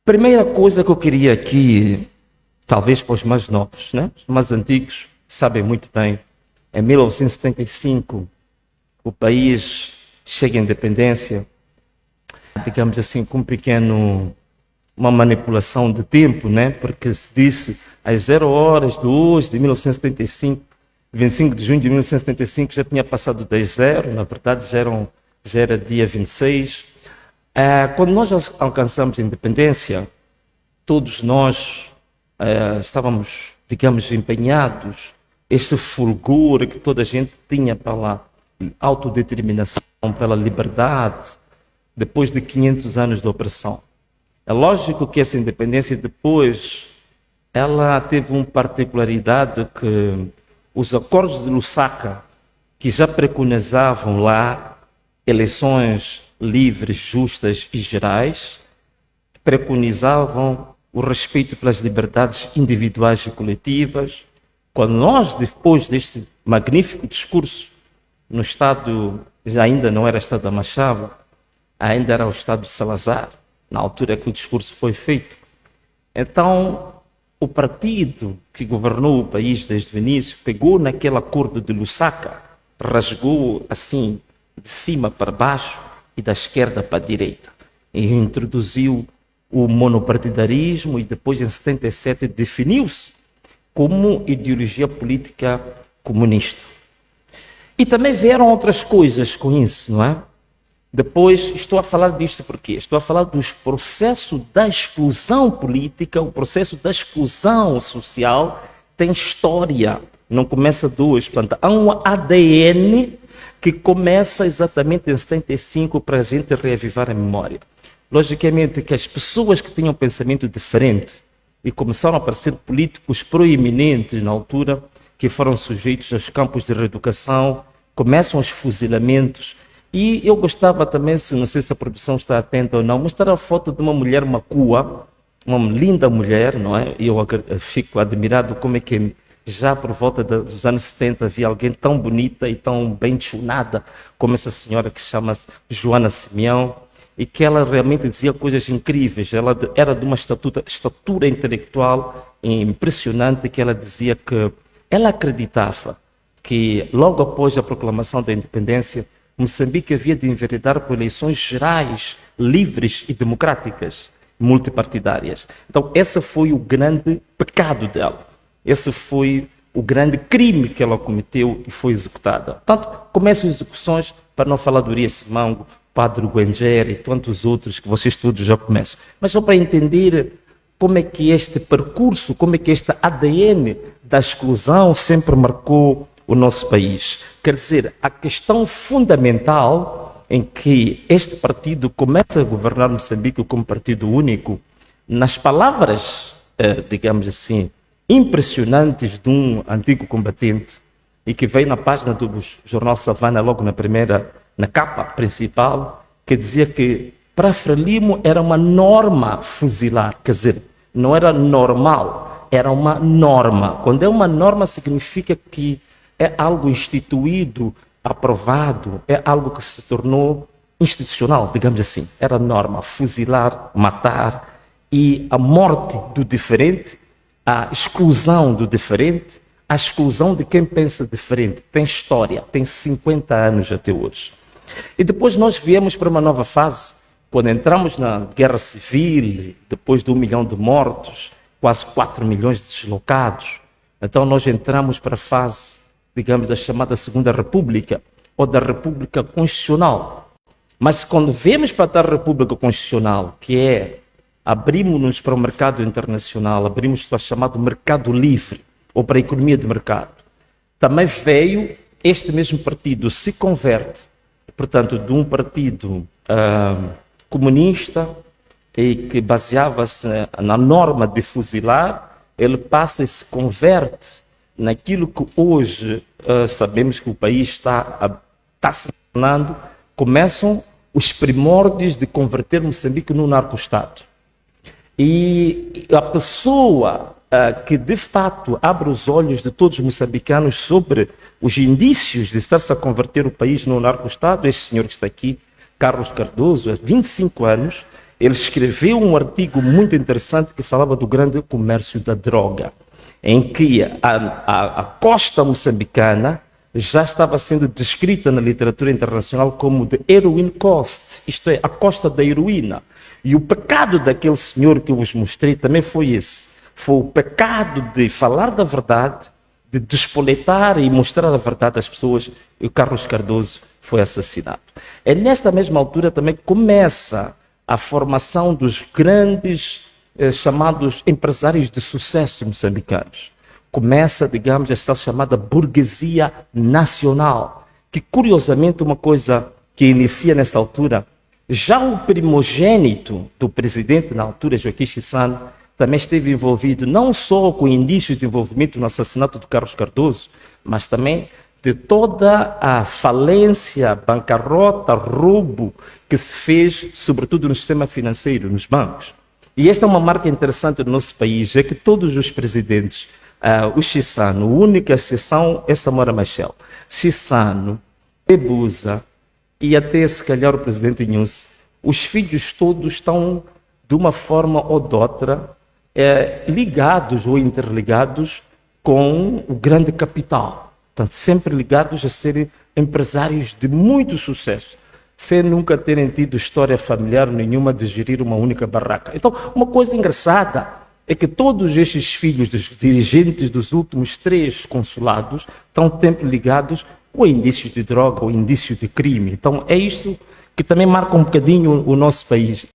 Primeira coisa que eu queria aqui, talvez para os mais novos, né? Os mais antigos sabem muito bem, em 1975 o país chega à independência, digamos assim, com uma manipulação de tempo, né? Porque se disse às 0 horas de hoje, de 1975, 25 de junho de 1975, já tinha passado 10-0, na verdade já era dia 26. Quando nós alcançamos a independência, todos nós estávamos, digamos, empenhados, esse fulgor que toda a gente tinha pela autodeterminação, pela liberdade, depois de 500 anos de opressão. É lógico que essa independência depois, ela teve uma particularidade que os acordos de Lusaka, que já preconizavam lá eleições livres, justas e gerais, preconizavam o respeito pelas liberdades individuais e coletivas. Quando nós, depois deste magnífico discurso, no Estado, já ainda não era Estado da Machado, ainda era o Estado de Salazar, na altura que o discurso foi feito. Então, o partido que governou o país desde o início pegou naquele acordo de Lusaka, rasgou assim, de cima para baixo e da esquerda para a direita, e introduziu o monopartidarismo e depois, em 77, definiu-se como ideologia política comunista. E também vieram outras coisas com isso, não é? Depois, estou a falar disto porque estou a falar dos processos da exclusão política, o processo da exclusão social tem história, não começa de hoje. Portanto, há um ADN que começa exatamente em 75 para a gente reavivar a memória. Logicamente que as pessoas que tinham um pensamento diferente e começaram a aparecer políticos proeminentes na altura, que foram sujeitos aos campos de reeducação, começam os fuzilamentos. E eu gostava também, não sei se a produção está atenta ou não, mostrar a foto de uma mulher macua, uma linda mulher, não é? E eu fico admirado como é que já por volta dos anos 70 havia alguém tão bonita e tão bem tchunada como essa senhora que chama-se Joana Simeão, e que ela realmente dizia coisas incríveis. Ela era de uma estatura intelectual impressionante, que ela dizia que ela acreditava que logo após a proclamação da independência, Moçambique havia de enveredar por eleições gerais, livres e democráticas, multipartidárias. Então, esse foi o grande pecado dela. Esse foi o grande crime que ela cometeu e foi executada. Portanto, começam as execuções, para não falar do Urias Simango, Padre Guenjer e tantos outros que vocês todos já conhecem. Mas só para entender como é que este percurso, como é que este ADN da exclusão sempre marcou o nosso país. Quer dizer, a questão fundamental em que este partido começa a governar Moçambique como partido único, nas palavras, digamos assim, impressionantes de um antigo combatente, e que veio na página do jornal Savana, logo na capa principal, que dizia que para Frelimo era uma norma fuzilar, quer dizer, não era normal, era uma norma. Quando é uma norma, significa que é algo instituído, aprovado, é algo que se tornou institucional, digamos assim. Era norma, fuzilar, matar, e a morte do diferente, a exclusão do diferente, a exclusão de quem pensa diferente. Tem história, tem 50 anos até hoje. E depois nós viemos para uma nova fase, quando entramos na guerra civil, depois de 1 milhão de mortos, quase 4 milhões de deslocados. Então nós entramos para a fase, digamos, da chamada Segunda República, ou da República Constitucional. Mas quando vemos para a República Constitucional, que é abrimos-nos para o mercado internacional, abrimos para o chamado mercado livre, ou para a economia de mercado, também veio este mesmo partido, se converte, portanto, de um partido comunista, e que baseava-se na norma de fuzilar, ele passa e se converte naquilo que hoje sabemos que o país está se tornando. Começam os primórdios de converter Moçambique num narco-estado. E a pessoa que de fato abre os olhos de todos os moçambicanos sobre os indícios de estar-se a converter o país num narco-estado, este senhor que está aqui, Carlos Cardoso, há 25 anos, ele escreveu um artigo muito interessante que falava do grande comércio da droga, em que a costa moçambicana já estava sendo descrita na literatura internacional como the heroin coast, isto é, a costa da heroína. E o pecado daquele senhor que eu vos mostrei também foi esse. Foi o pecado de falar da verdade, de despoletar e mostrar a verdade às pessoas, e o Carlos Cardoso foi assassinado. É nesta mesma altura também que começa a formação dos grandes chamados empresários de sucesso moçambicanos. Começa, digamos, esta chamada burguesia nacional, que curiosamente uma coisa que inicia nessa altura, já o primogênito do presidente na altura, Joaquim Chissano, também esteve envolvido não só com indícios de envolvimento no assassinato de Carlos Cardoso, mas também de toda a falência, bancarrota, roubo que se fez, sobretudo no sistema financeiro, nos bancos. E esta é uma marca interessante do nosso país, é que todos os presidentes, o Chissano, a única exceção é Samora Machel, Chissano, Ebusa e até se calhar o presidente Inhosse, os filhos todos estão de uma forma ou de outra ligados ou interligados com o grande capital. Portanto, sempre ligados a serem empresários de muito sucesso, sem nunca terem tido história familiar nenhuma de gerir uma única barraca. Então, uma coisa engraçada é que todos estes filhos dos dirigentes dos últimos 3 consulados estão sempre ligados ou indícios de droga ou indícios de crime. Então, é isto que também marca um bocadinho o nosso país.